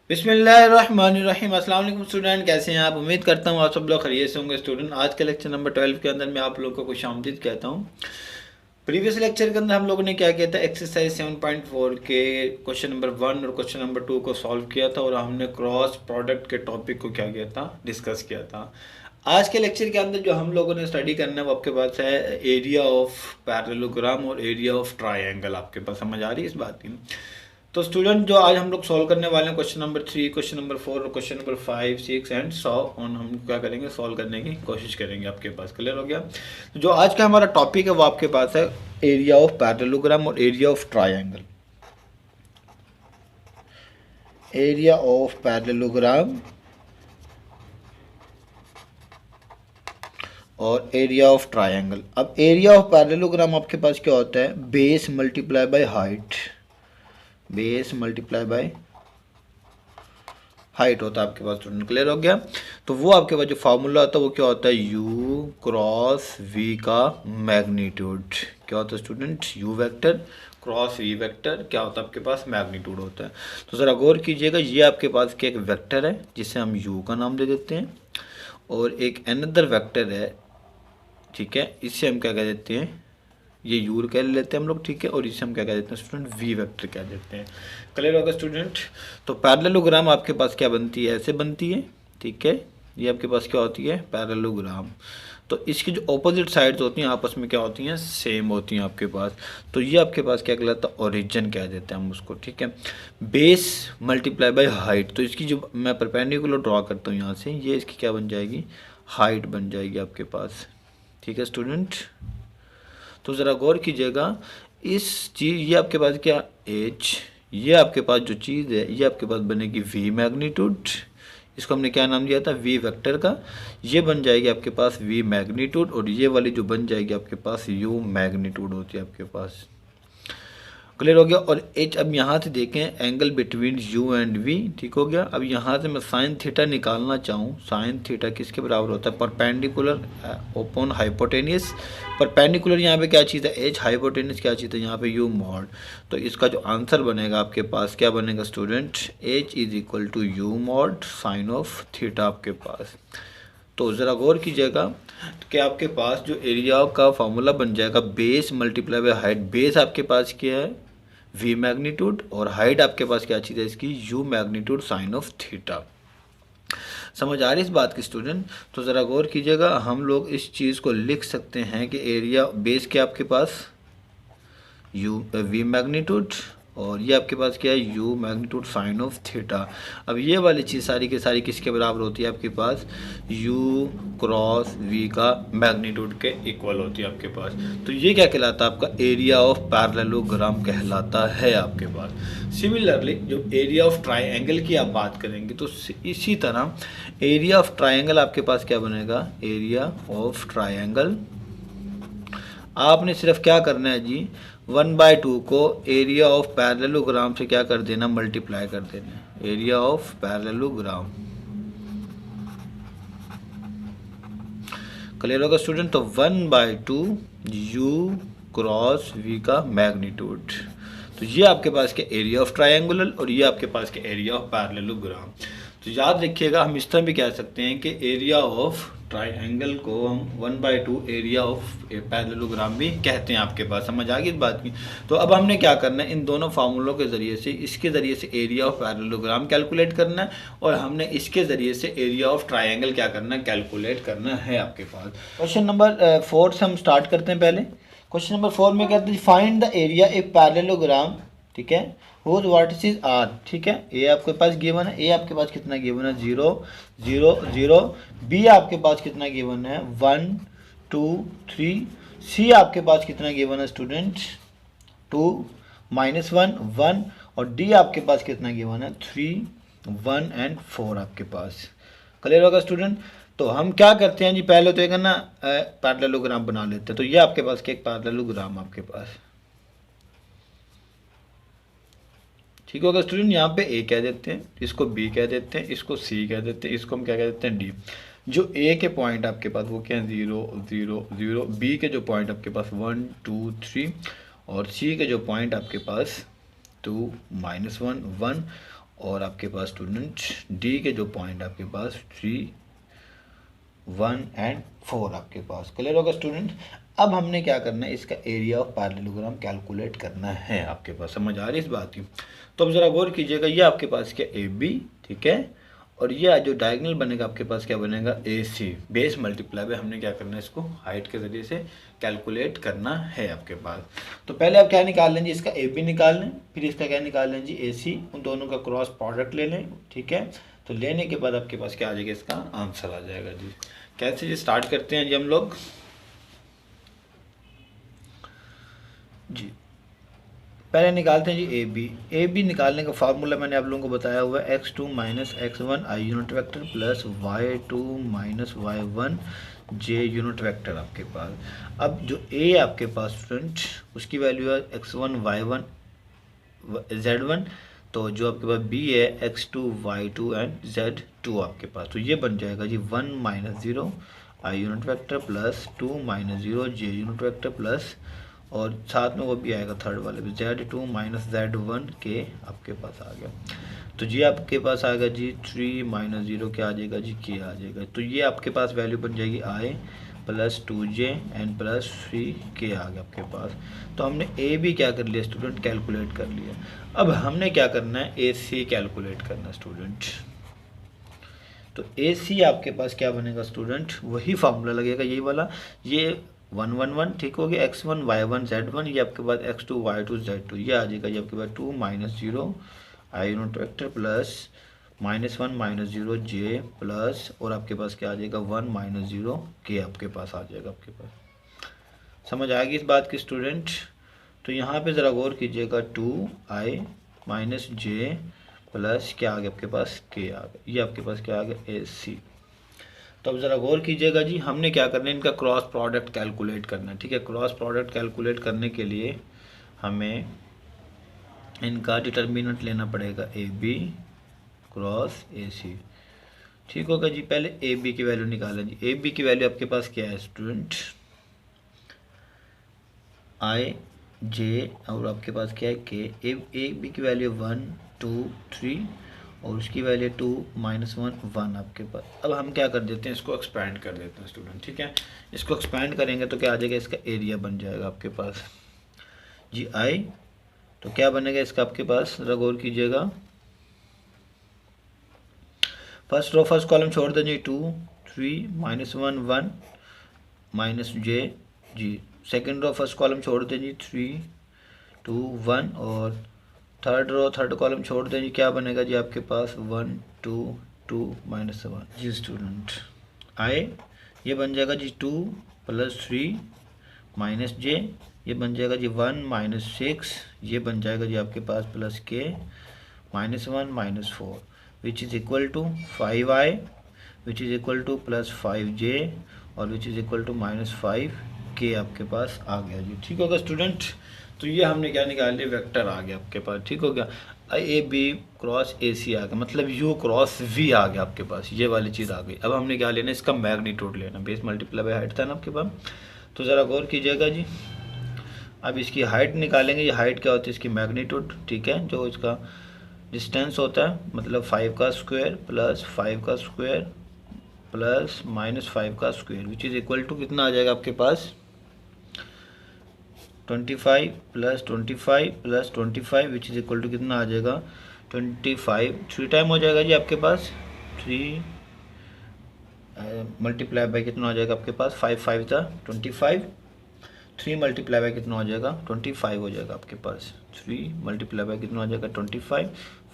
बिस्मिल्लाहिर्रहमानिर्रहीम। अस्सलाम वालेकुम स्टूडेंट, कैसे हैं आप? उम्मीद करता हूँ आप सब लोग खैरियत से होंगे। स्टूडेंट, आज के लेक्चर नंबर 12 के अंदर मैं आप लोगों को खुशामदीद कहता हूँ। प्रीवियस लेक्चर के अंदर हम लोगों ने क्या किया था, एक्सरसाइज 7.4 के क्वेश्चन नंबर 1 और क्वेश्चन नंबर 2 को सॉल्व किया था और हमने क्रॉस प्रोडक्ट के टॉपिक को क्या किया था, डिस्कस किया था। आज के लेक्चर के अंदर जो हम लोगों ने स्टडी करना है वो आपके पास है एरिया ऑफ पैरेललोग्राम और एरिया ऑफ ट्राइंगल। आपके पास समझ आ रही है इस बात की? तो स्टूडेंट, जो आज हम लोग सॉल्व करने वाले हैं क्वेश्चन नंबर 3, क्वेश्चन नंबर 4 और क्वेश्चन नंबर 5, 6 एंड 100 ऑन, हम क्या करेंगे, सॉल्व करने की कोशिश करेंगे। आपके पास क्लियर हो गया? तो जो आज का हमारा टॉपिक है वो आपके पास है एरिया ऑफ पैरेललोग्राम और area of triangle. Area of parallelogram और एरिया ऑफ ट्राइंगल। अब एरिया ऑफ पैरेललोग्राम आपके पास क्या होता है, base multiply by height. Base multiply by height होता है आपके पास। स्टूडेंट, क्लियर हो गया? तो वो आपके पास जो फार्मूला होता है वो क्या होता है, u क्रॉस v का मैग्नीट्यूड। क्या होता है student, u vector cross v vector क्या होता है आपके पास, मैग्नीट्यूड होता है। तो ज़रा गौर कीजिएगा, ये आपके पास क्या एक वेक्टर है जिसे हम u का नाम दे देते हैं, और एक अनदर वेक्टर है, ठीक है, इसे हम क्या कह देते हैं, ये यूर कह लेते हैं हम लोग, ठीक है, और इसे हम क्या कह देते हैं स्टूडेंट, वी वेक्टर कह देते हैं। क्लियर होगा स्टूडेंट? तो पैरेललोग्राम आपके पास क्या बनती है, ऐसे बनती है, ठीक है। ये आपके पास क्या होती है, पैरेललोग्राम। तो इसकी जो ऑपोजिट साइड्स होती हैं आपस में क्या होती हैं, सेम होती हैं आपके पास। तो ये आपके पास क्या कहलाता है, ओरिजिन कह देते हैं हम उसको, ठीक है। बेस मल्टीप्लाई बाय हाइट, तो इसकी जो मैं परपेंडिकुलर ड्रॉ करता हूँ यहाँ से, ये इसकी क्या बन जाएगी, हाइट बन जाएगी आपके पास, ठीक है स्टूडेंट। तो ज़रा गौर कीजिएगा, इस चीज़, ये आपके पास क्या एच, ये आपके पास जो चीज़ है ये आपके पास बनेगी वी मैग्नीट्यूड। इसको हमने क्या नाम दिया था, वी वेक्टर का। ये बन जाएगी आपके पास वी मैग्नीट्यूड, और ये वाली जो बन जाएगी आपके पास यू मैग्नीट्यूड होती है आपके पास। क्लियर हो गया? और एच, अब यहाँ से देखें angle between U and V, ठीक हो गया। अब यहाँ से मैं साइन थीटा निकालना चाहूँ, साइन थीटा किसके बराबर होता है, परपेंडिकुलर ओपन हाइपोटेनियस। परपेंडिकुलर यहाँ पे क्या चीज़ है, एच, हाइपोटेनियस क्या चीज़ है यहाँ पे, यू मॉड। तो इसका जो आंसर बनेगा आपके पास क्या बनेगा student, H is equal to U mod sine of theta आपके पास। तो ज़रा गौर कीजिएगा कि आपके पास जो एरिया का फॉर्मूला बन जाएगा, base multiply by height. Base आपके पास क्या है, वी मैग्नीट्यूड, और हाइट आपके पास क्या चीज़ है इसकी, u magnitude sine of theta. समझ आ रही इस बात की स्टूडेंट? तो ज़रा गौर कीजिएगा, हम लोग इस चीज़ को लिख सकते हैं कि एरिया बेस क्या आपके पास, यू वी मैग्नीट्यूड, और ये आपके पास क्या है, u magnitude sine of theta. अब ये वाली चीज़ सारी के सारी किसके बराबर होती है आपके पास, यू क्रॉस वी का मैग्नीट्यूड के इक्वल होती है आपके पास। तो ये क्या कहलाता है आपका, एरिया ऑफ पैरेललोग्राम कहलाता है आपके पास। सिमिलरली जो एरिया ऑफ ट्राइंगल की आप बात करेंगे तो इसी तरह एरिया ऑफ ट्राइंगल आपके पास क्या बनेगा, एरिया ऑफ ट्राइंगल आपने सिर्फ क्या करना है जी, 1/2 को एरिया ऑफ पैरेललोग्राम से क्या कर देना, मल्टीप्लाई कर देना। एरिया ऑफ पैरेललोग्राम, क्लियर होगा स्टूडेंट? तो 1/2 यू क्रॉस वी का मैग्नीट्यूड। तो ये आपके पास के एरिया ऑफ ट्रायंगुलर, और ये आपके पास के एरिया ऑफ पैरेललोग्राम। तो याद रखिएगा, हम इस तरह भी कह सकते हैं कि एरिया ऑफ ट्राइंगल को हम 1/2 एरिया ऑफ पैरेललोग्राम भी कहते हैं आपके पास। समझ आ गई इस बात की? तो अब हमने क्या करना है, इन दोनों फार्मूलों के ज़रिए से, इसके ज़रिए से एरिया ऑफ पैरेललोग्राम कैलकुलेट करना है, और हमने इसके ज़रिए से एरिया ऑफ ट्राइंगल क्या करना है, कैलकुलेट करना है आपके पास। क्वेश्चन नंबर 4 से हम स्टार्ट करते हैं। पहले क्वेश्चन नंबर 4 में कहते हैं find the area a parallelogram, ठीक है, हुज वर्टिसेस आर, ठीक है। ए आपके पास गिवन है, ए आपके पास कितना गिवन है, 0 0 0। बी आपके पास कितना गिवन है, 1 2 3। सी आपके पास कितना गिवन है स्टूडेंट, 2 -1 1। और डी आपके पास कितना गिवन है, 3 1 एंड 4 आपके पास। क्लियर होगा स्टूडेंट? तो हम क्या करते हैं जी, पहले तो एक है ना पैरेललोग्राम बना लेते हैं। तो ये आपके पास क्या, एक पैरेललोग्राम आपके पास, ठीक होगा स्टूडेंट। यहाँ पे ए कह देते हैं, इसको बी कह देते हैं, इसको सी कह देते हैं, इसको हम क्या कह देते हैं, डी। जो ए के पॉइंट आपके पास वो क्या है, 0 0 0। बी के जो पॉइंट आपके पास 1 2 3, और सी के जो पॉइंट आपके पास 2 -1 1। और आपके पास स्टूडेंट डी के जो पॉइंट आपके पास 3, 1 एंड 4 आपके पास। क्लियर होगा स्टूडेंट। अब हमने क्या करना है, इसका एरिया ऑफ पैरेललोग्राम कैलकुलेट करना है आपके पास। समझ आ रही है इस बात की। तो अब जरा गौर कीजिएगा, ये आपके पास क्या ए बी, ठीक है, और ये जो डायगोनल बनेगा आपके पास क्या बनेगा, ए सी। बेस मल्टीप्लाई पे हमने क्या करना है, इसको हाइट के जरिए से कैलकुलेट करना है आपके पास। तो पहले आप क्या निकाल लें जी, इसका ए बी निकाल लें, फिर इसका क्या निकाल लें जी, ए सी। उन दोनों का क्रॉस प्रोडक्ट ले लें, ठीक है। तो लेने के बाद आपके पास क्या आ जाएगा, इसका आंसर आ जाएगा जी। कैसे जी, स्टार्ट करते हैं जी हम लोग जी। पहले निकालते हैं जी ए बी। ए बी निकालने का फार्मूला मैंने आप लोगों को बताया हुआ है, x2 minus x1 I unit vector plus y2 minus y1 J unit vector आपके पास। अब जो ए आपके पास स्टूडेंट, उसकी वैल्यू है x1 y1 z1, तो जो आपके पास बी है x2 y2 एंड z2 आपके पास। तो ये बन जाएगा जी 1 minus 0 I unit vector plus 2 minus 0 J unit vector plus, और साथ में वो भी आएगा थर्ड वाले भी z2 माइनस z1 के आपके पास आ गया। तो जी आपके पास आएगा जी 3 माइनस 0 क्या आ जाएगा जी, के आ जाएगा। तो ये आपके पास वैल्यू बन जाएगी i plus 2j and plus 3k आ गया आपके पास। तो हमने ए भी क्या कर लिया स्टूडेंट, कैलकुलेट कर लिया। अब हमने क्या करना है, ए सी कैलकुलेट करना स्टूडेंट। तो ए सी आपके पास क्या बनेगा स्टूडेंट, वही फार्मूला लगेगा ये वाला, ये 1 1 1 ठीक हो गया, x1 y1 z1, ये आपके पास x2 y2 z2, ये आ जाएगा ये आपके पास 2 minus 0 I unit vector plus -1 minus 0 J plus, और आपके पास क्या आ जाएगा 1 माइनस 0 के आपके पास आ जाएगा आपके पास। समझ आएगी इस बात की स्टूडेंट। तो यहाँ पे ज़रा गौर कीजिएगा, 2i माइनस जे प्लस क्या आ गया आपके पास, के आ गया। ये आपके पास क्या आ गया, ए सी। तो अब ज़रा गौर कीजिएगा जी, हमने क्या करना है, इनका क्रॉस प्रोडक्ट कैलकुलेट करना है, ठीक है। क्रॉस प्रोडक्ट कैलकुलेट करने के लिए हमें इनका डिटर्मिनेंट लेना पड़ेगा, ए बी क्रॉस ए सी, ठीक होगा जी। पहले ए बी की वैल्यू निकालें जी। ए बी की वैल्यू आपके पास क्या है स्टूडेंट, आई जे, और आपके पास क्या है के। ए बी की वैल्यू 1 2 3 और उसकी वैल्यू 2 माइनस 1 1 आपके पास। अब हम क्या कर देते हैं, इसको एक्सपैंड कर देते हैं स्टूडेंट, ठीक है। इसको एक्सपैंड करेंगे तो क्या आ जाएगा, इसका एरिया बन जाएगा आपके पास जी आई। तो क्या बनेगा इसका आपके पास, जरा गौर कीजिएगा। फर्स्ट रो फर्स्ट कॉलम छोड़ दें जी, 2 3 माइनस 1 1 माइनस जे जी। सेकेंड रो फर्स्ट कॉलम छोड़ दें जी, 3 2 1, और थर्ड रो थर्ड कॉलम छोड़ दें जी, क्या बनेगा जी आपके पास 1 2 2 माइनस 1 जी स्टूडेंट। आए ये बन जाएगा जी 2 प्लस 3 माइनस जे, ये बन जाएगा जी 1 माइनस 6, ये बन जाएगा जी आपके पास प्लस के minus 1 minus 4 which is equal to 5i which is equal to plus 5j और which is equal to minus 5k आपके पास आ गया जी, ठीक होगा स्टूडेंट। तो ये हमने क्या निकाल लिया, वेक्टर आ गया आपके पास, ठीक हो गया। ए बी क्रॉस ए सी आ गया, मतलब यू क्रॉस वी आ गया आपके पास, ये वाली चीज़ आ गई। अब हमने क्या लेना, इसका मैग्नीट्यूड लेना, बेस मल्टीप्लाई बाय हाइट था ना आपके पास। तो ज़रा गौर कीजिएगा जी, अब इसकी हाइट निकालेंगे। ये हाइट क्या होती है, इसकी मैग्नीट्यूड, ठीक है। जो इसका डिस्टेंस होता है, मतलब 5 का स्क्वायर प्लस 5 का स्क्वायर प्लस माइनस 5 का square which is equal to कितना आ जाएगा आपके पास, 25 plus 25 plus 25 which is equal to कितना आ जाएगा 25। 3 टाइम हो जाएगा जी आपके पास, 3 मल्टीप्लाई बाय कितना हो जाएगा आपके पास, 5 5 था 25, 3 मल्टीप्लाई बाय कितना हो जाएगा 25 हो जाएगा आपके पास। 3 मल्टीप्लाई बाय कितना हो जाएगा 25,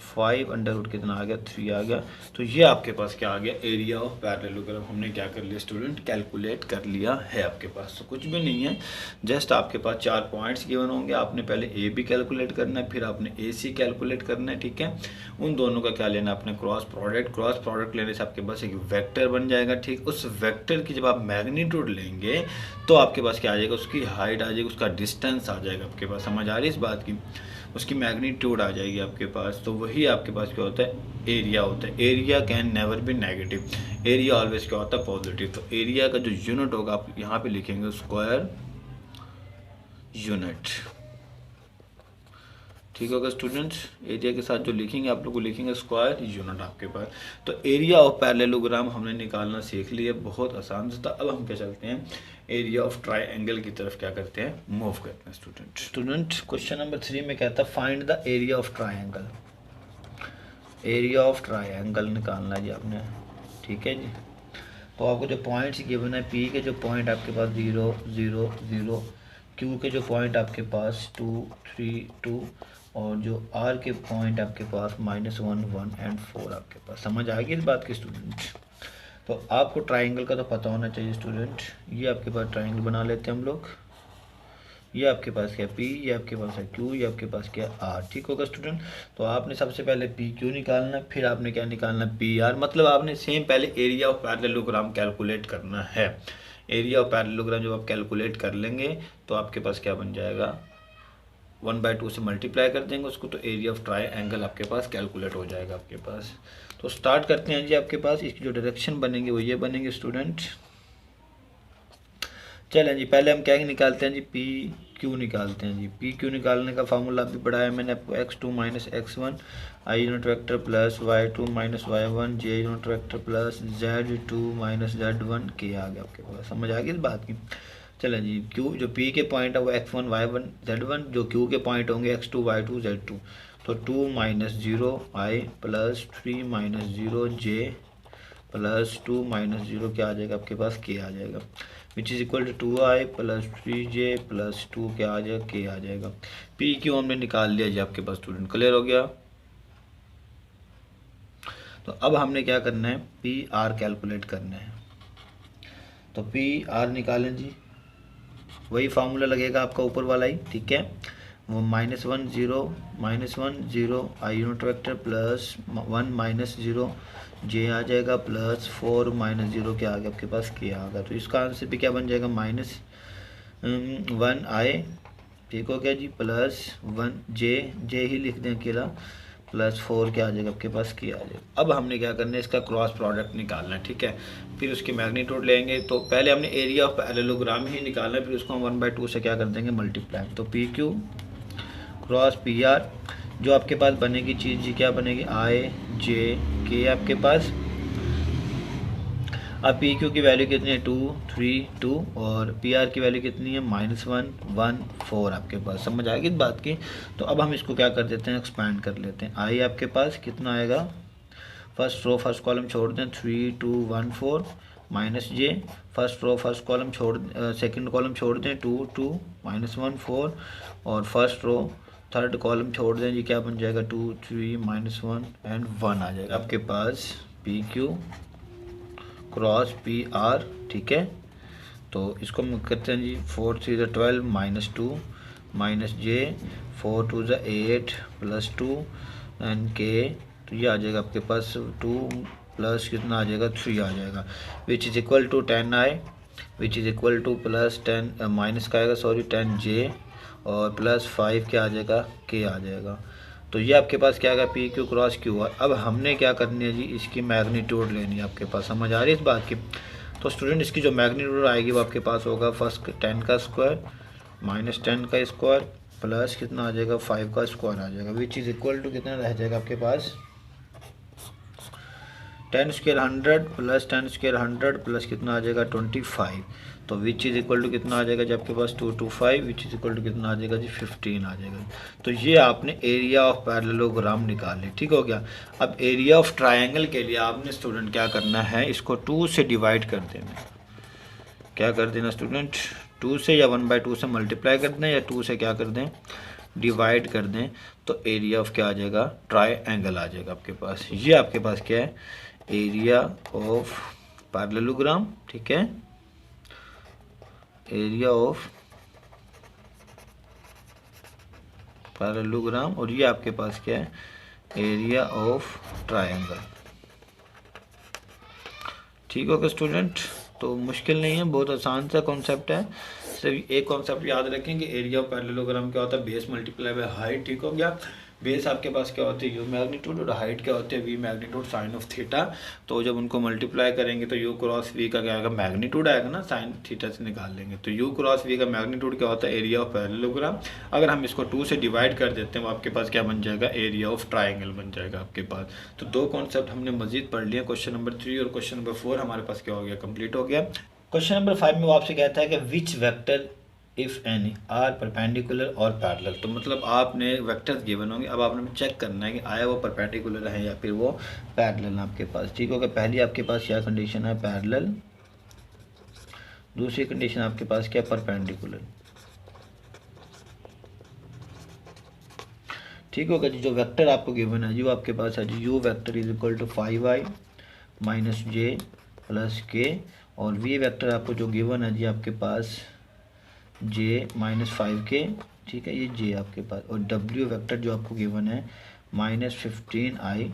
5 अंडर रूट कितना आ गया 3 आ गया। तो ये आपके पास क्या आ गया, एरिया ऑफ पैरेललोग्राम हमने क्या कर लिया स्टूडेंट, कैलकुलेट कर लिया है आपके पास। तो कुछ भी नहीं है, जस्ट आपके पास 4 पॉइंट्स गिवन होंगे। आपने पहले ए बी कैलकुलेट करना है, फिर आपने ए सी कैलकुलेट करना है, ठीक है। उन दोनों का क्या लेना, अपने क्रॉस प्रोडक्ट लेने से आपके पास एक वेक्टर बन जाएगा, ठीक। उस वेक्टर की जब आप मैग्नीट्यूड लेंगे तो आपके पास क्या आ जाएगा, उसकी हाइट आ जाएगी, उसका डिस्टेंस आ जाएगा आपके पास। समझ आ रही है इस बात की, उसकी मैग्नीट्यूड आ जाएगी आपके पास। तो वही आपके पास क्या होता है, एरिया होता है। Area can never be negative, area always क्या होता है, पॉजिटिव। तो एरिया का जो यूनिट होगा आप यहाँ पे लिखेंगे स्क्वायर यूनिट, ठीक होगा स्टूडेंट्स। एरिया के साथ जो लिखेंगे आप लोग को लिखेंगे स्क्वायर यूनिट आपके पास। तो एरिया ऑफ पैरेललोग्राम हमने निकालना सीख लिया, बहुत आसान था। अब हम क्या चलते हैं एरिया ऑफ ट्राइंगल की तरफ क्या करते हैं मूव करते हैं स्टूडेंट। क्वेश्चन नंबर 3 में कहता है find the area of triangle. Area of triangle निकालना जी आपने, ठीक है जी। तो आपको जो पॉइंट्स गिवन है, पी के जो पॉइंट आपके पास 0 0 0, क्यू के जो पॉइंट आपके पास 2 3 2 और जो आर के पॉइंट आपके पास -1 1 एंड 4 आपके पास। समझ आ गई इस बात की स्टूडेंट। तो आपको ट्राइंगल का तो पता होना चाहिए स्टूडेंट। ये आपके पास ट्राइंगल बना लेते हैं हम लोग। ये आपके पास क्या पी, ये आपके पास है क्यू, ये आपके पास क्या आर, ठीक होगा स्टूडेंट। तो आपने सबसे पहले पी क्यू निकालना, फिर आपने क्या निकालना पी आर। मतलब आपने सेम पहले एरिया ऑफ पैरेललोग्राम कैलकुलेट करना है। एरिया ऑफ पैरेललोग्राम जब आप कैलकुलेट कर लेंगे तो आपके पास क्या बन जाएगा, 1/2 से मल्टीप्लाई कर देंगे उसको, तो एरिया ऑफ ट्राइंगल आपके पास कैलकुलेट हो जाएगा आपके पास। तो स्टार्ट करते हैं जी। आपके पास इसकी जो डायरेक्शन बनेंगे वो ये बनेंगे स्टूडेंट। चलें जी, पहले हम क्या निकालते हैं जी, पी क्यू निकालते हैं जी। पी क्यू निकालने का फार्मूला अभी पढ़ाया मैंने आपको, x2 - x1 I unit vector plus y2 - y1 j unit vector plus z2 - z1 के आ गया आपके पास। समझ आ गई इस बात की। चलें जी, क्यू जो पी के पॉइंट है वो x1 y1 z1, जो क्यू के पॉइंट होंगे x2 y2 z2। तो 2 - 0 i प्लस 3 - 0 j प्लस 2 - 0 क्या आ जाएगा आपके पास k आ जाएगा, which is equal to 2i plus 3j plus 2 क्या आ जाएगा k आ जाएगा। पी क्यू हमने निकाल लिया जी आपके पास स्टूडेंट, क्लियर हो गया। तो अब हमने क्या करना है, पी आर कैलकुलेट करना है। तो पी आर निकालें जी, वही फार्मूला लगेगा आपका ऊपर वाला ही, ठीक है। वो -1 0 आई यूनिट वेक्टर प्लस 1 - 0 जे आ जाएगा प्लस 4 - 0 क्या आ गया आपके पास के आ गया। तो इसका आंसर भी क्या बन जाएगा -1 आई, ठीक हो गया जी, प्लस 1 जे ही लिख दें अकेला, प्लस 4 क्या आ जाएगा आपके पास के आ जाएगा। अब हमने क्या करना है, इसका क्रॉस प्रोडक्ट निकालना है, ठीक है। फिर उसकी मैग्नीट्यूड लेंगे। तो पहले हमने एरिया ऑफ पैरेललोग्राम ही निकालना है, फिर उसको हम 1/2 से क्या कर देंगे मल्टीप्लाई। तो P Q cross P are, जो आपके पास बनेगी चीज़ जी क्या बनेगी, आई जे के आपके पास। अब पी क्यू की वैल्यू कितनी है 2 3 2 और पी आर की वैल्यू कितनी है -1 1 4 आपके पास। समझ आ गई इस बात की। तो अब हम इसको क्या कर देते हैं, एक्सपैंड कर लेते हैं। आई आपके पास कितना आएगा, फर्स्ट रो फर्स्ट कॉलम छोड़ दें 3 2 1 4 माइनस जे, फर्स्ट रो फर्स्ट कॉलम छोड़ सेकंड कॉलम छोड़ दें 2 2 -1 4 और फर्स्ट रो थर्ड कॉलम छोड़ दें जी, क्या बन जाएगा 2 3 -1 एंड 1 आ जाएगा आपके पास P Q cross P R, ठीक है। तो इसको हम करते हैं जी 4 3 12 -2 minus J 4 2 8 plus 2 and K, तो ये आ जाएगा आपके पास 2 प्लस कितना आ जाएगा 3 आ जाएगा, which is equal to 10i which is equal to plus 10 minus का आएगा सॉरी 10j और प्लस 5 क्या आ जाएगा के आ जाएगा। तो ये आपके पास क्या आएगा P Q cross Q R. अब हमने क्या करनी है जी, इसकी मैग्नीट्यूड लेनी है आपके पास। समझ आ रही है इस बात की। तो स्टूडेंट इसकी जो मैग्नीट्यूड आएगी वो आपके पास होगा फर्स्ट 10 का स्क्वायर माइनस 10 का स्क्वायर प्लस कितना आ जाएगा 5 का स्क्वायर आ जाएगा, विच इज़ इक्वल टू कितना रह जाएगा आपके पास 10 स्क्वायर 100 प्लस 10 स्क्वायर 100 प्लस कितना आ जाएगा 25। तो विच इज़ इक्वल टू कितना आ जाएगा जी आपके पास 225 विच इज़ इक्वल टू कितना आ जाएगा जी 15 आ जाएगा। तो ये आपने एरिया ऑफ पैरेललोग्राम निकाले, ठीक हो गया। अब एरिया ऑफ ट्रायंगल के लिए आपने स्टूडेंट क्या करना है, इसको 2 से डिवाइड कर देना। क्या कर देना स्टूडेंट, 2 से या 1/2 से मल्टीप्लाई कर दें या 2 से क्या कर दें डिवाइड कर दें, तो एरिया ऑफ क्या आ जाएगा ट्रायंगल आ जाएगा आपके पास। ये आपके पास क्या है एरिया ऑफ पैरेललोग्राम, ठीक है, एरिया ऑफ पैरेललोग्राम और ये आपके पास क्या है एरिया ऑफ ट्रायंगल, ठीक होगा स्टूडेंट। तो मुश्किल नहीं है, बहुत आसान सा कॉन्सेप्ट है। सिर्फ एक कॉन्सेप्ट याद रखें कि एरिया ऑफ पैरेललोग्राम क्या होता है बेस मल्टीप्लाई बाय हाइट, ठीक हो गया। बेस आपके पास क्या होती है यू मैग्नीट्यूड, और हाइट क्या होती है v magnitude sine of theta. तो जब उनको मल्टीप्लाई करेंगे तो यू क्रॉस वी का क्या आएगा, मैग्नीट्यूड आएगा ना, साइन थीटा से निकाल लेंगे। तो यू क्रॉस वी का मैग्नीट्यूड क्या होता है, एरिया ऑफ पैरेललोग्राम। अगर हम इसको 2 से डिवाइड कर देते हैं वो आपके पास क्या बन जाएगा, एरिया ऑफ ट्राइंगल बन जाएगा आपके पास। तो 2 कॉन्सेप्ट हमने मजीद पढ़ लिया, क्वेश्चन नंबर 3 और क्वेश्चन नंबर 4 हमारे पास क्या हो गया, कंप्लीट हो गया। क्वेश्चन नंबर 5 में वो आपसे कहता है कि which vector if any are perpendicular और पैरेलल। तो मतलब आपने वेक्टर्स गिवन होंगे, अब आपने चेक करना है कि आया वो परपेंडिकुलर है या फिर वो पैरेलल आपके पास। ठीक होगा, पहली आपके पास क्या कंडीशन है, पैरेलल। दूसरी कंडीशन आपके पास क्या, परपेंडिकुलर। ठीक होगा जी, जो वेक्टर आपको गिवन है जी वो आपके पास है जी U vector is equal to 5i minus J plus K, और वी वेक्टर आपको जो गिवन है जी आपके पास जे माइनस 5k। ठीक है, ये जे आपके पास, और डब्ल्यू वेक्टर जो आपको गिवन है -15i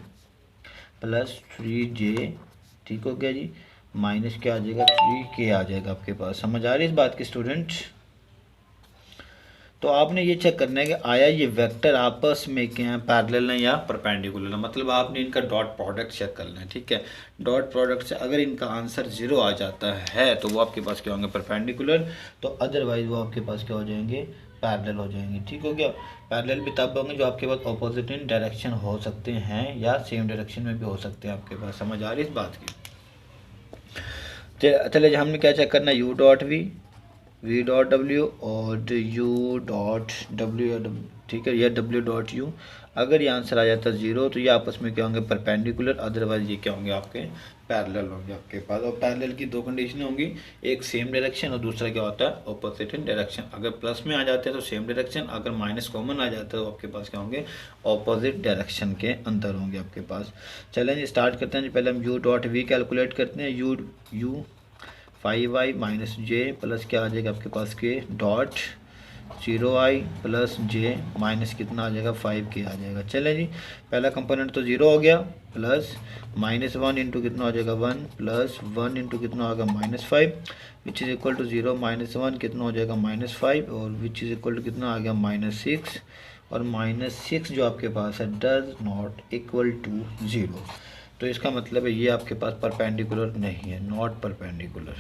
प्लस 3j। ठीक हो गया जी, माइनस क्या आ जाएगा, 3k आ जाएगा आपके पास। समझ आ रही है इस बात की स्टूडेंट? तो आपने ये चेक करना है कि आया ये वेक्टर आपस में क्या है, पैरेलल है या परपेंडिकुलर है। मतलब आपने इनका डॉट प्रोडक्ट चेक करना है। ठीक है, डॉट प्रोडक्ट से अगर इनका आंसर 0 आ जाता है तो वो आपके पास क्या होंगे, परपेंडिकुलर। तो अदरवाइज वो आपके पास क्या हो जाएंगे, पैरेलल हो जाएंगे। ठीक हो गया, पैरेलल भी तब होंगे जो आपके पास ऑपोजिट इन डायरेक्शन हो सकते हैं या सेम डायरेक्शन में भी हो सकते हैं आपके पास। समझ आ रही है इस बात की? चलिए हमने क्या चेक करना है, यू डॉट वी डॉट डब्ल्यू और यू डॉट डब्ल्यू। ठीक है, या डब्ल्यू डॉट यू। अगर ये आंसर आ जाता है 0 तो ये आपस में क्या होंगे, परपेंडिकुलर। अदरवाइज ये क्या होंगे, आपके पैरेलल होंगे आपके पास। और पैरेलल की 2 कंडीशन होंगी, एक सेम डायरेक्शन और दूसरा क्या होता है, ऑपोजिट इन डायरेक्शन। अगर प्लस में आ जाते हैं तो सेम डायरेक्शन, अगर माइनस कॉमन आ जाता है तो आपके पास क्या होंगे, ऑपोजिट डायरेक्शन के अंदर होंगे आपके पास। चलें स्टार्ट करते हैं। पहले हम यू डॉट वी कैलकुलेट करते हैं। You 5i minus J plus क्या आ जाएगा आपके पास के डॉट 0i प्लस जे माइनस कितना आ जाएगा, 5k आ जाएगा। चले जी, पहला कंपोनेंट तो 0 हो गया, प्लस -1 इंटू कितना हो जाएगा 1 प्लस 1 इंटू कितना होगा -5 विच इज़ इक्वल टू 0 -1 कितना हो जाएगा -5 और विच इज़ इक्वल टू कितना आ गया -6। और -6 जो आपके पास है डज नॉट इक्वल टू 0। तो इसका मतलब है ये आपके पास परपेंडिकुलर नहीं है, नॉट परपेंडिकुलर।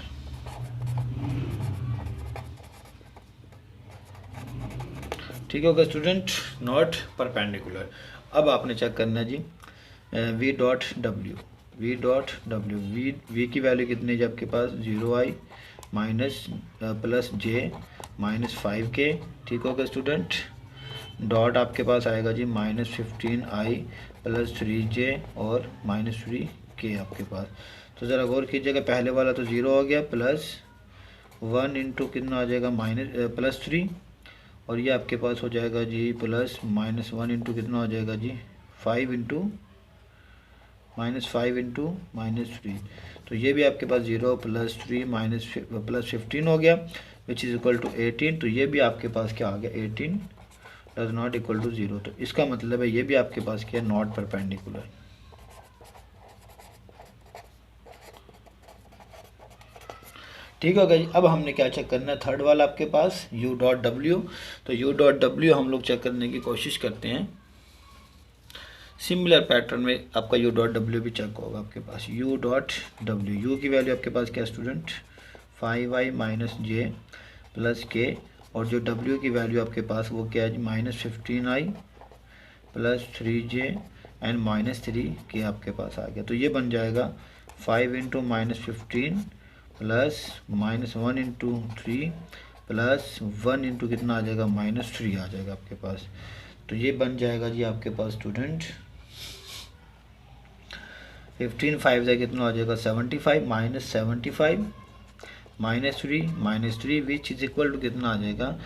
ठीक होगा स्टूडेंट, नॉट परपेंडिकुलर। अब आपने चेक करना है जी वी डॉट डब्ल्यू वी की वैल्यू कितनी है जी आपके पास 0i माइनस प्लस जे -5k। ठीक होगा स्टूडेंट, डॉट आपके पास आएगा जी -15i प्लस 3j और -3k आपके पास। तो ज़रा गौर कीजिएगा, पहले वाला तो 0 हो गया, प्लस 1 इंटू कितना आ जाएगा प्लस 3, और ये आपके पास हो जाएगा जी प्लस -1 इंटू कितना हो जाएगा जी 5 इंटू -3। तो ये भी आपके पास 0 प्लस 3 प्लस 15 हो गया विच इज़ इक्वल टू 18। तो ये भी आपके पास क्या आ गया, 18 डज नॉट इक्वल टू 0। तो इसका मतलब है ये भी आपके पास क्या है, नॉट परपेंडिकुलर। ठीक हो गया जी। अब हमने क्या चेक करना है, थर्ड वाला आपके पास u डॉट डब्ल्यू। तो u डॉट डब्ल्यू हम लोग चेक करने की कोशिश करते हैं। सिमिलर पैटर्न में आपका u डॉट डब्ल्यू भी चेक होगा आपके पास। u डॉट डब्ल्यू, यू की वैल्यू आपके पास क्या student, 5i minus J plus K, और जो w की वैल्यू आपके पास वो क्या है, -15i plus 3j and -3k आपके पास आ गया। तो ये बन जाएगा 5 into -15 plus -1 into 3 plus 1 into कितना आ जाएगा -3 आ जाएगा आपके पास। तो ये बन जाएगा जी आपके पास स्टूडेंट 15 5 से कितना हो जाएगा 75 -75 -3 विच इज इक्वल टू कितना आ जाएगा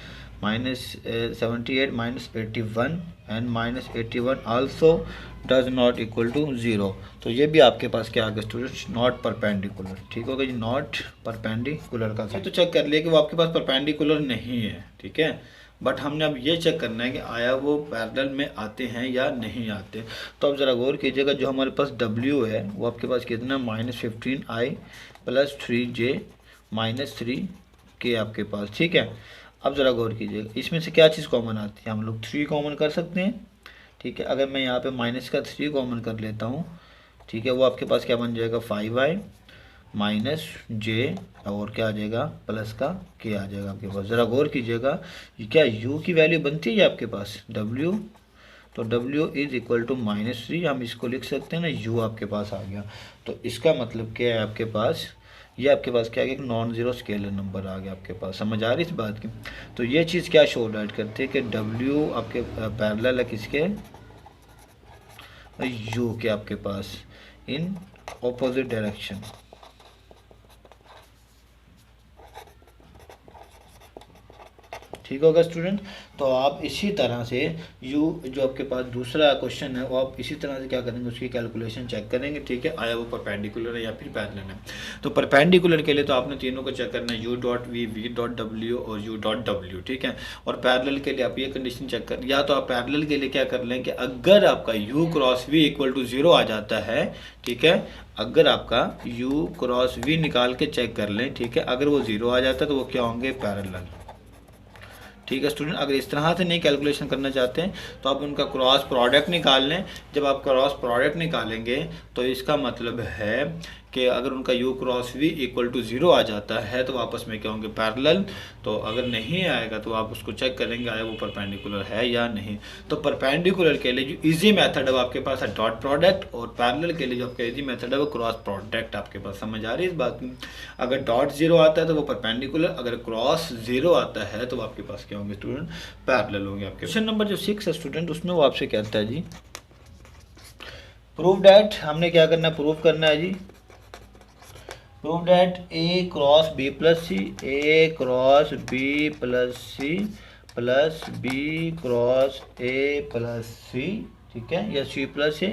-78 -81 and -81 also does not equal to 0। तो ये भी आपके पास क्या आ गया स्टूडेंट्स, नॉट परपेंडिकुलर। ठीक होगा जी, नॉट परपेंडिकुलर का तो चेक कर लिया कि वो आपके पास परपेंडिकुलर नहीं है। ठीक है, बट हमने अब ये चेक करना है कि आया वो पैरेलल में आते हैं या नहीं आते। तो अब ज़रा गौर कीजिएगा, जो हमारे पास W है वो आपके पास कितना -15i प्लस 3j -3k आपके पास। ठीक है, अब ज़रा गौर कीजिएगा, इसमें से क्या चीज़ कॉमन आती है, हम लोग 3 कॉमन कर सकते हैं। ठीक है। अगर मैं यहाँ पे माइनस का 3 कॉमन कर लेता हूँ, ठीक है, वो आपके पास क्या बन जाएगा 5i माइनस जे, और क्या आ जाएगा प्लस का के आ जाएगा आपके पास। ज़रा गौर कीजिएगा, ये क्या u की वैल्यू बनती है आपके पास w, तो w इज इक्वल टू -3, हम इसको लिख सकते हैं ना, u आपके पास आ गया। तो इसका मतलब क्या है आपके पास, ये आपके पास क्या आ गया, एक नॉन ज़ीरो स्केलर नंबर आ गया आपके पास। समझ आ रही इस बात की। तो ये चीज़ क्या शो राइट करती है कि w आपके पैरेलल है किसके, u के आपके पास इन ऑपोजिट डायरेक्शन। ठीक होगा स्टूडेंट। तो आप इसी तरह से यू जो आपके पास दूसरा क्वेश्चन है वो आप इसी तरह से क्या करेंगे, उसकी कैलकुलेशन चेक करेंगे। ठीक है, आया वो परपेंडिकुलर है या फिर पैरेलल है। तो परपेंडिकुलर के लिए तो आपने तीनों को चेक करना है, u dot v, v dot डब्ल्यू और यू डॉट डब्ल्यू। ठीक है, और पैरेलल के लिए आप ये कंडीशन चेक कर, या तो आप पैरेलल के लिए क्या कर लें कि अगर आपका u cross v equal to 0 आ जाता है, ठीक है, अगर आपका u क्रॉस v निकाल के चेक कर लें, ठीक है, अगर वो 0 आ जाता है तो वो क्या होंगे पैरेलल। ठीक है स्टूडेंट, अगर इस तरह से नहीं कैलकुलेशन करना चाहते हैं तो आप उनका क्रॉस प्रोडक्ट निकाल लें। जब आप क्रॉस प्रोडक्ट निकालेंगे तो इसका मतलब है कि अगर उनका u cross v equal to 0 आ जाता है तो आपस में क्या होंगे पैरेलल। तो अगर नहीं आएगा तो आप उसको चेक करेंगे आया वो परपेंडिकुलर है या नहीं। तो परपेंडिकुलर के लिए जो इजी मेथड है वो आपके पास है डॉट प्रोडक्ट, और पैरेलल के लिए जो आपका इजी मेथड है वो क्रॉस प्रोडक्ट आपके पास। समझ आ रही है इस बात की। अगर डॉट 0 आता है तो वो परपेंडिकुलर, अगर क्रॉस 0 आता है तो आपके पास क्या होंगे स्टूडेंट पैरेलल होंगे आपके। क्वेश्चन नंबर जो 6 है स्टूडेंट, उसमें वो आपसे कहता है जी प्रूव डैट, हमने क्या करना है प्रूव करना है जी, prove that A cross B plus C, A cross B plus C plus B cross A plus C, ठीक है, या सी plus A,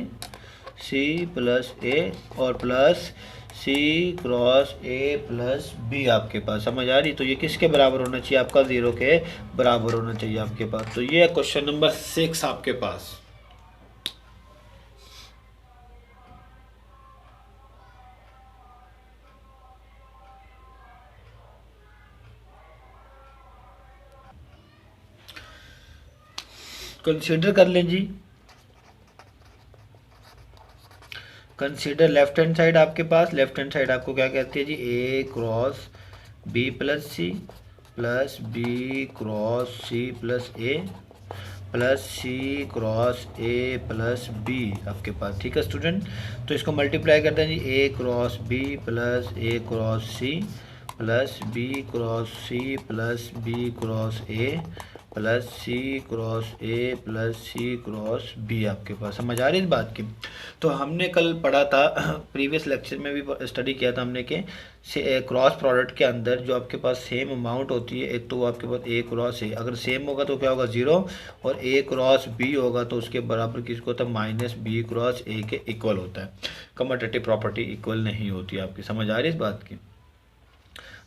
C plus a और प्लस सी क्रॉस ए प्लस बी आपके पास। समझ आ रही। तो ये किसके बराबर होना चाहिए आपका 0 के बराबर होना चाहिए आपके पास। तो ये है क्वेश्चन नंबर 6 आपके पास। कंसीडर कर लें जी, कंसीडर लेफ्ट हैंड साइड आपके पास, लेफ्ट हैंड साइड आपको क्या कहती है जी, A cross B plus C plus B cross C plus A plus C cross A plus B आपके पास। ठीक है स्टूडेंट, तो इसको मल्टीप्लाई करते हैं जी, A cross B plus A cross C plus B cross C plus B cross A plus C cross A plus C cross B आपके पास। समझ आ रही इस बात की। तो हमने कल पढ़ा था, प्रीवियस लेक्चर में भी स्टडी किया था हमने कि क्रॉस प्रोडक्ट के अंदर जो आपके पास सेम अमाउंट होती है, एक तो वो आपके पास ए क्रॉस ए, अगर सेम होगा तो क्या होगा 0, और ए क्रॉस बी होगा तो उसके बराबर किसको होता है माइनस बी क्रॉस ए के इक्वल होता है। कम्यूटेटिव प्रॉपर्टी इक्वल नहीं होती आपकी। समझ आ रही इस बात की।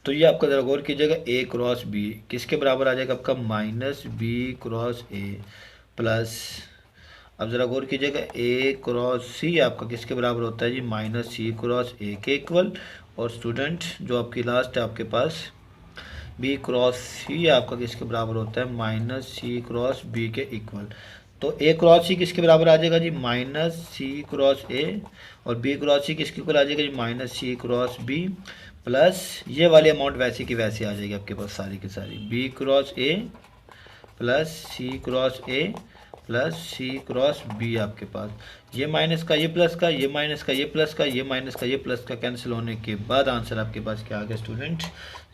तो ये आपका जरा गौर कीजिएगा, ए क्रॉस बी किसके बराबर आ जाएगा आपका माइनस बी क्रॉस ए प्लस, अब ज़रा गौर कीजिएगा, ए क्रॉस सी आपका किसके बराबर होता है जी माइनस सी क्रॉस ए के इक्वल, और स्टूडेंट जो आपकी लास्ट है आपके पास बी क्रॉस सी आपका किसके बराबर होता है माइनस सी क्रॉस बी के इक्वल। तो ए क्रॉस सी किसके बराबर आ जाएगा जी माइनस सी क्रॉस ए, और बी क्रॉस सी किसके इक्वल आ जाएगा जी माइनस सी क्रॉस बी, प्लस ये वाली अमाउंट वैसे की वैसे आ जाएगी आपके पास सारी की सारी, बी क्रॉस ए प्लस सी क्रॉस ए प्लस सी क्रॉस बी आपके पास। ये माइनस का ये प्लस का, ये माइनस का ये प्लस का, ये माइनस का ये प्लस का कैंसिल होने के बाद आंसर आपके पास क्या आ गया स्टूडेंट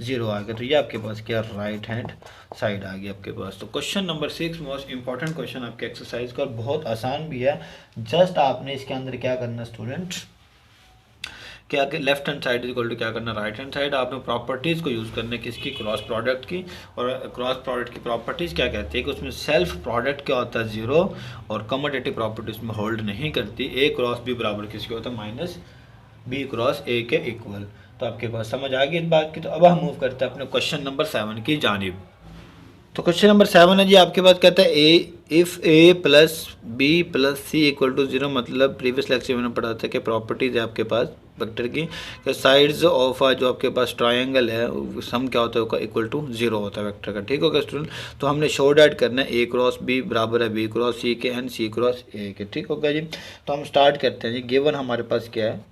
0 आ गया। तो ये आपके पास क्या राइट हैंड साइड आ गया आपके पास। तो question number 6 most important question आपके एक्सरसाइज का, और बहुत आसान भी है। जस्ट आपने इसके अंदर क्या करना स्टूडेंट, क्या कि left hand side equal to क्या करना राइट हैंड साइड। आपने प्रॉपर्टीज़ को यूज़ करने किसकी क्रॉस प्रोडक्ट की, और क्रॉस प्रोडक्ट की प्रॉपर्टीज़ क्या कहती है कि उसमें सेल्फ प्रोडक्ट क्या होता है 0, और कम्यूटेटिव प्रॉपर्टी उसमें होल्ड नहीं करती। ए क्रॉस बी बराबर किसके होता है माइनस बी क्रॉस ए के इक्वल। तो आपके पास समझ आ गई इस बात की। तो अब हम मूव करते हैं अपने क्वेश्चन नंबर 7 की जानिब। तो क्वेश्चन नंबर 7 है जी आपके पास कहता है A if A plus B plus C equal to 0, मतलब प्रीवियस लेक्चर में मैंने पढ़ा था कि प्रॉपर्टीज़ है आपके पास वेक्टर की कि साइड्स ऑफ जो आपके पास ट्रायंगल है सम क्या होता है उसका इक्वल टू 0 होता है वेक्टर का। ठीक होगा स्टूडेंट। तो हमने शो डैट करना है ए क्रॉस बी बराबर है बी क्रॉस सी के एंड सी क्रॉस ए के। ठीक होगा जी। तो हम स्टार्ट करते हैं जी। गिवन हमारे पास क्या है,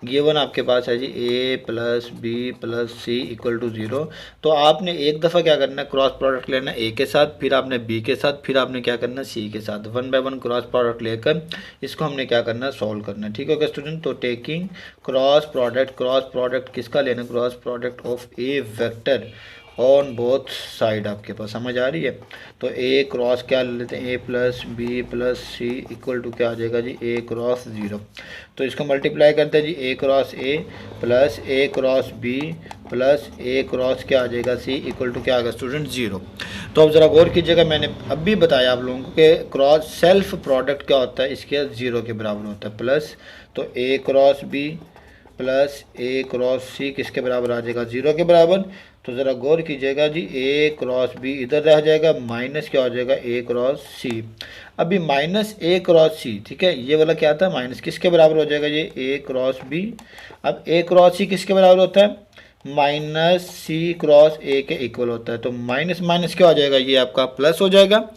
गिवन आपके पास है जी A plus B plus C equal to 0। तो आपने एक दफ़ा क्या करना है, क्रॉस प्रोडक्ट लेना है ए के साथ, फिर आपने बी के साथ, फिर आपने क्या करना है सी के साथ। 1 बाय 1 क्रॉस प्रोडक्ट लेकर इसको हमने क्या करना है, सॉल्व करना है। ठीक होगा स्टूडेंट। तो टेकिंग क्रॉस प्रोडक्ट किसका लेना है, cross product of A vector on both side. आपके पास समझ आ रही है। तो ए क्रॉस क्या ले लेते हैं, A plus B plus C equal to क्या आ जाएगा जी, ए क्रॉस 0। तो इसको मल्टीप्लाई करते हैं जी, A cross A plus A cross B plus A cross क्या आ जाएगा सी इक्वल टू क्या आ गया स्टूडेंट 0। तो अब ज़रा गौर कीजिएगा, मैंने अभी बताया आप लोगों को कि क्रॉस सेल्फ प्रोडक्ट क्या होता है, इसके 0 के बराबर होता है। प्लस तो ए cross B plus A cross सी किसके बराबर आ जाएगा, 0 के बराबर। तो ज़रा गौर कीजिएगा जी, ए क्रॉस बी इधर रह जाएगा, माइनस क्या हो जाएगा ए क्रॉस सी। अभी माइनस ए क्रॉस सी, ठीक है, ये वाला क्या था माइनस किसके बराबर हो जाएगा, ये ए क्रॉस बी। अब ए क्रॉस सी किसके बराबर होता है, माइनस सी क्रॉस ए के इक्वल होता है। तो माइनस माइनस क्या हो जाएगा, ये आपका प्लस हो जाएगा।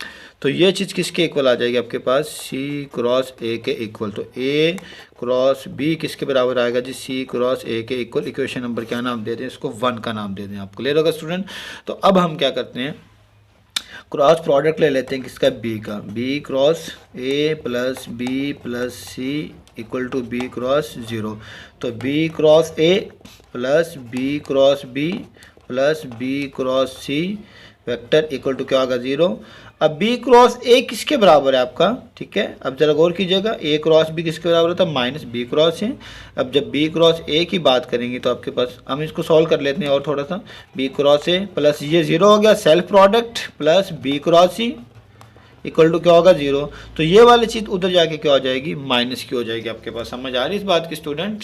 तो ये चीज़ किसके इक्वल आ जाएगी आपके पास, सी क्रॉस ए के इक्वल। तो ए क्रॉस बी किसके बराबर आएगा जी, सी क्रॉस ए के इक्वल। इक्वेशन नंबर क्या नाम दे दें इसको, 1 का नाम दे दें। आपको क्लियर होगा स्टूडेंट। तो अब हम क्या करते हैं, क्रॉस प्रोडक्ट ले लेते हैं किसका, बी का। B cross A plus B plus C equal to b cross 0। तो b cross A plus B cross B plus B cross c vector equal to क्या होगा 0। अब बी क्रॉस ए किसके बराबर है आपका, ठीक है। अब जरा गौर कीजिएगा, ए क्रॉस बी किसके बराबर होता है, माइनस बी क्रॉस है। अब जब बी क्रॉस ए की बात करेंगे तो आपके पास, हम इसको सॉल्व कर लेते हैं और थोड़ा सा। बी क्रॉस ए प्लस ये 0 हो गया self product plus B cross C equal to क्या होगा 0। तो ये वाली चीज़ उधर जाके क्या हो जाएगी, माइनस की हो जाएगी। आपके पास समझ आ रही है इस बात की स्टूडेंट।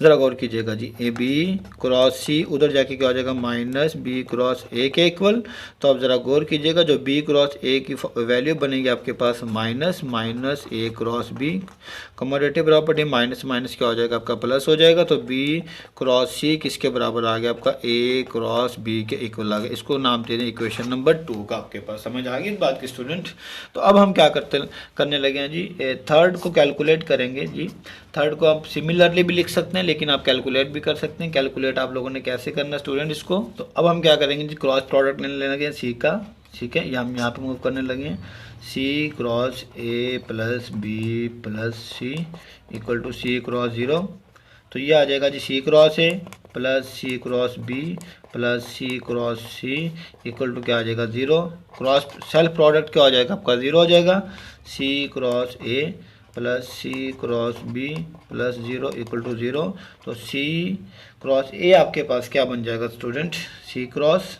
ज़रा गौर कीजिएगा जी, ए बी क्रॉस सी उधर जाके क्या हो जाएगा, माइनस बी क्रॉस ए के इक्वल। तो अब ज़रा गौर कीजिएगा, जो बी क्रॉस ए की वैल्यू बनेगी आपके पास minus minus A cross B. Commutative property minus minus क्या हो जाएगा आपका, प्लस हो जाएगा। तो बी क्रॉस सी किसके बराबर आ गया आपका, ए क्रॉस बी के इक्वल आ गया। इसको नाम दे दें इक्वेशन नंबर 2 का। आपके पास समझ आ गई इस बात की स्टूडेंट। तो अब हम क्या करने लगे हैं जी, थर्ड को कैलकुलेट करेंगे जी। थर्ड को आप सिमिलरली भी लिख सकते हैं, लेकिन आप कैलकुलेट भी कर सकते हैं। कैलकुलेट आप लोगों ने कैसे करना स्टूडेंट इसको। तो अब हम क्या करेंगे जी, क्रॉस प्रोडक्ट लेने लगे सी का, ठीक है। ये हम यहाँ पे मूव करने लगे हैं, C cross A plus B plus C equal to C cross 0। तो ये आ जाएगा जी, C cross A plus C cross B plus C cross C equal to क्या आ जाएगा 0। क्रॉस सेल्फ प्रोडक्ट क्या हो जाएगा आपका, 0 हो जाएगा। C cross A plus C cross B plus 0 equal to 0। तो सी क्रॉस ए आपके पास क्या बन जाएगा स्टूडेंट, सी क्रॉस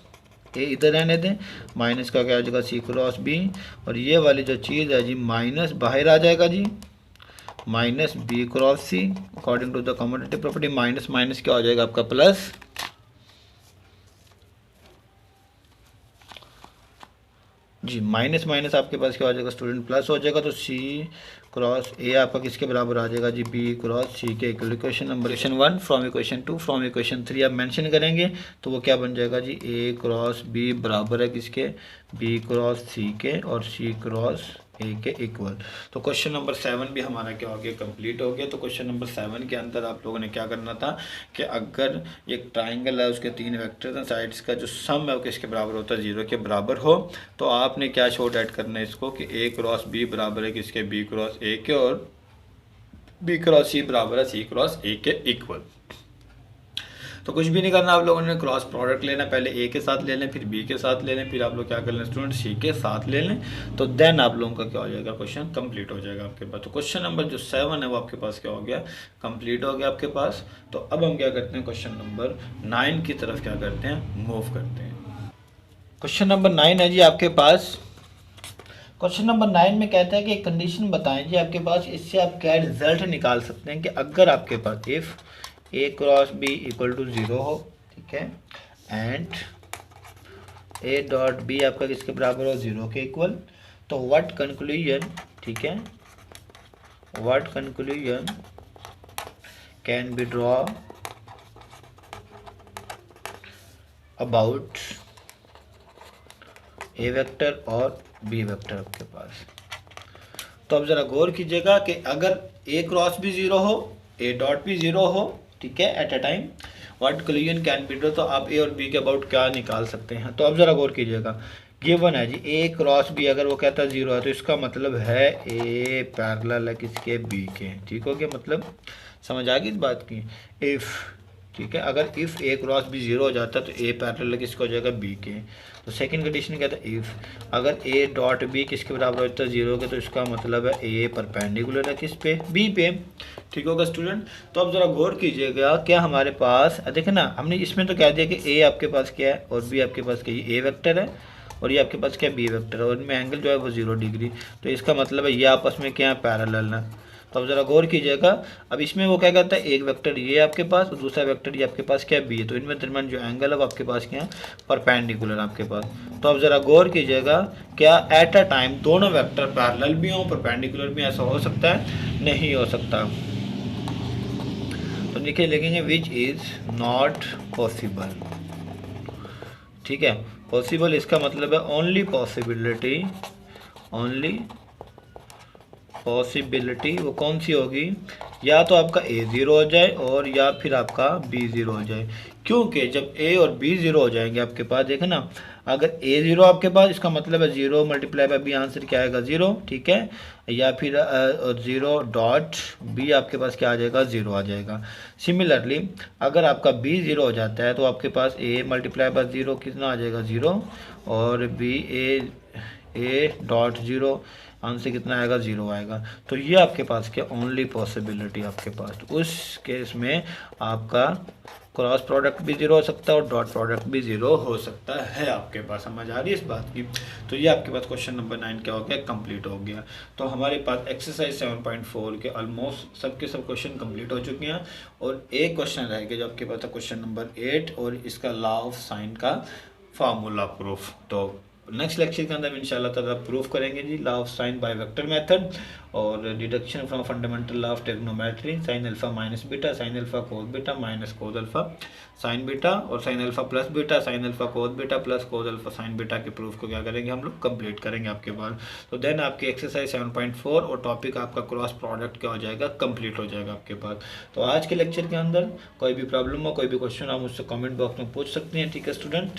ए इधर रहने दें, माइनस का क्या आ जाएगा सी क्रॉस बी। और ये वाली जो चीज़ है जी, माइनस बाहर आ जाएगा जी, minus B cross C according to the commutative property. Minus minus क्या हो जाएगा आपका प्लस, जी माइनस माइनस आपके पास क्या हो जाएगा स्टूडेंट, प्लस हो जाएगा। तो सी क्रॉस ए आपका किसके बराबर आ जाएगा जी, बी क्रॉस सी के equal. Equation number equation 1 from equation 2 from equation 3 आप मेंशन करेंगे तो वो क्या बन जाएगा जी, ए क्रॉस बी बराबर है किसके, बी क्रॉस सी के और सी क्रॉस ए के इक्वल। तो क्वेश्चन नंबर 7 भी हमारा क्या हो गया, कंप्लीट हो गया। तो क्वेश्चन नंबर 7 के अंदर आप लोगों ने क्या करना था कि अगर एक ट्राइंगल है उसके 3 वेक्टर्स हैं, साइड्स का जो सम है वो किसके बराबर होता है, 0 के बराबर हो। तो आपने क्या शो डैट करना है इसको कि ए क्रॉस बी बराबर है किसके, बी क्रॉस ए के, और बी क्रॉस सी बराबर है सी क्रॉस ए के इक्वल। तो कुछ भी नहीं करना आप लोगों ने, क्रॉस प्रोडक्ट लेना, पहले ए के साथ ले लें, फिर बी के साथ ले लें, फिर आप लोग क्या कर लें स्टूडेंट, सी के साथ ले लें। तो देन आप लोगों का क्या हो जाएगा, क्वेश्चन कंप्लीट हो जाएगा आपके पास। तो क्वेश्चन नंबर जो 7 है वो आपके पास क्या हो गया, कंप्लीट हो गया आपके पास। तो अब हम क्या करते हैं, क्वेश्चन नंबर 9 की तरफ क्या करते हैं, मूव करते हैं। क्वेश्चन नंबर 9 है जी आपके पास। क्वेश्चन नंबर 9 में कहता है कि एक कंडीशन बताएं जी आपके पास, इससे आप क्या रिजल्ट निकाल सकते हैं कि अगर आपके पास if A cross B equal to 0 हो, ठीक है, एंड ए डॉट बी आपका किसके बराबर हो, 0 के इक्वल। तो व्हाट कंक्लूजन, ठीक है, what conclusion can be draw about A vector और बी वेक्टर आपके पास। तो अब जरा गौर कीजिएगा कि अगर ए क्रॉस भी 0 हो, ए डॉट भी 0 हो, ठीक है, at a time, what conclusion can be draw, तो आप ए और बी के अबाउट क्या निकाल सकते हैं। तो अब जरा गौर कीजिएगा, गिवन है जी ए क्रॉस बी, अगर वो कहता है 0 है तो इसका मतलब है ए पैरेलल है किसके, बी के। ठीक हो गया, मतलब समझ आ गई इस बात की। इफ़, ठीक है, अगर इफ़ ए क्रॉस बी 0 हो जाता है तो ए पैरेलल किसका हो जाएगा, बी के। तो सेकंड कंडीशन कहता है इफ़ अगर ए डॉट बी किसके बराबर होता है, 0 के, तो इसका मतलब है ए परपेंडिकुलर है किस पे, बी पे। ठीक होगा स्टूडेंट। तो अब जरा गौर कीजिएगा, क्या हमारे पास देखे ना, हमने इसमें तो कह दिया कि ए आपके पास क्या है और बी आपके पास क्या है, ए वेक्टर है और ये आपके पास क्या बी वेक्टर है और इनमें एंगल जो है वो 0 डिग्री। तो इसका मतलब है ये आपस में क्या है, पैरेलल है। तो अब जरा गौर कीजिएगा, अब इसमें वो क्या कहता है, एक वेक्टर ये आपके पास और दूसरा वेक्टर ये आपके पास क्या बी है, तो इनमें दरमियान जो एंगल है वो आपके पास क्या है, परपेंडिकुलर आपके पास। तो अब जरा गौर कीजिएगा, क्या एट अ टाइम दोनों वेक्टर पैरेलल भी हों, परपेंडिकुलर भी, ऐसा हो सकता है, नहीं हो सकता। तो देखिए लिखेंगे विच इज नॉट पॉसिबल। ठीक है, पॉसिबल इसका मतलब है ओनली पॉसिबिलिटी, ओनली पॉसिबिलिटी वो कौन सी होगी, या तो आपका ए 0 हो जाए और या फिर आपका बी 0 हो जाए। क्योंकि जब ए और बी 0 हो जाएंगे आपके पास, देखें ना, अगर ए 0 आपके पास, इसका मतलब है 0 मल्टीप्लाई बाय बी, आंसर क्या आएगा, 0। ठीक है, या फिर 0 डॉट बी आपके पास क्या आ जाएगा, 0 आ जाएगा। सिमिलरली अगर आपका बी 0 हो जाता है तो आपके पास ए मल्टीप्लाई बाय 0 कितना आ जाएगा, 0, और बी ए डॉट 0 आंसर कितना आएगा, 0 आएगा। तो ये आपके पास क्या, ओनली पॉसिबिलिटी आपके पास। तो उस केस में आपका क्रॉस प्रोडक्ट भी 0 हो सकता है और डॉट प्रोडक्ट भी 0 हो सकता है आपके पास। समझ आ रही है इस बात की। तो ये आपके पास क्वेश्चन नंबर 9 क्या हो गया, कंप्लीट हो गया। तो हमारे पास एक्सरसाइज 7.4 के ऑलमोस्ट सबके सब क्वेश्चन कंप्लीट हो चुके हैं और एक क्वेश्चन रह गया जो आपके पास था क्वेश्चन नंबर 8 और इसका लॉ ऑफ साइन का फार्मूला प्रूफ। तो नेक्स्ट लेक्चर के अंदर इंशाल्लाह ताला प्रूफ करेंगे जी law of sine by vector method और deduction from fundamental law of trigonometry, sine alpha minus beta, sine alpha cos beta minus cos alpha sine beta और sine alpha plus beta, sine alpha cos beta plus cos alpha sine beta के proof को क्या करेंगे हम लोग, complete करेंगे आपके पास। तो देन आपकी एक्सरसाइज 7.4 और टॉपिक आपका क्रॉस प्रोडक्ट क्या हो जाएगा, कंप्लीट हो जाएगा आपके पास। तो आज के लेक्चर के अंदर कोई भी प्रॉब्लम हो, कोई भी क्वेश्चन आप मुझसे कमेंट बॉक्स में पूछ सकते हैं। ठीक है स्टूडेंट।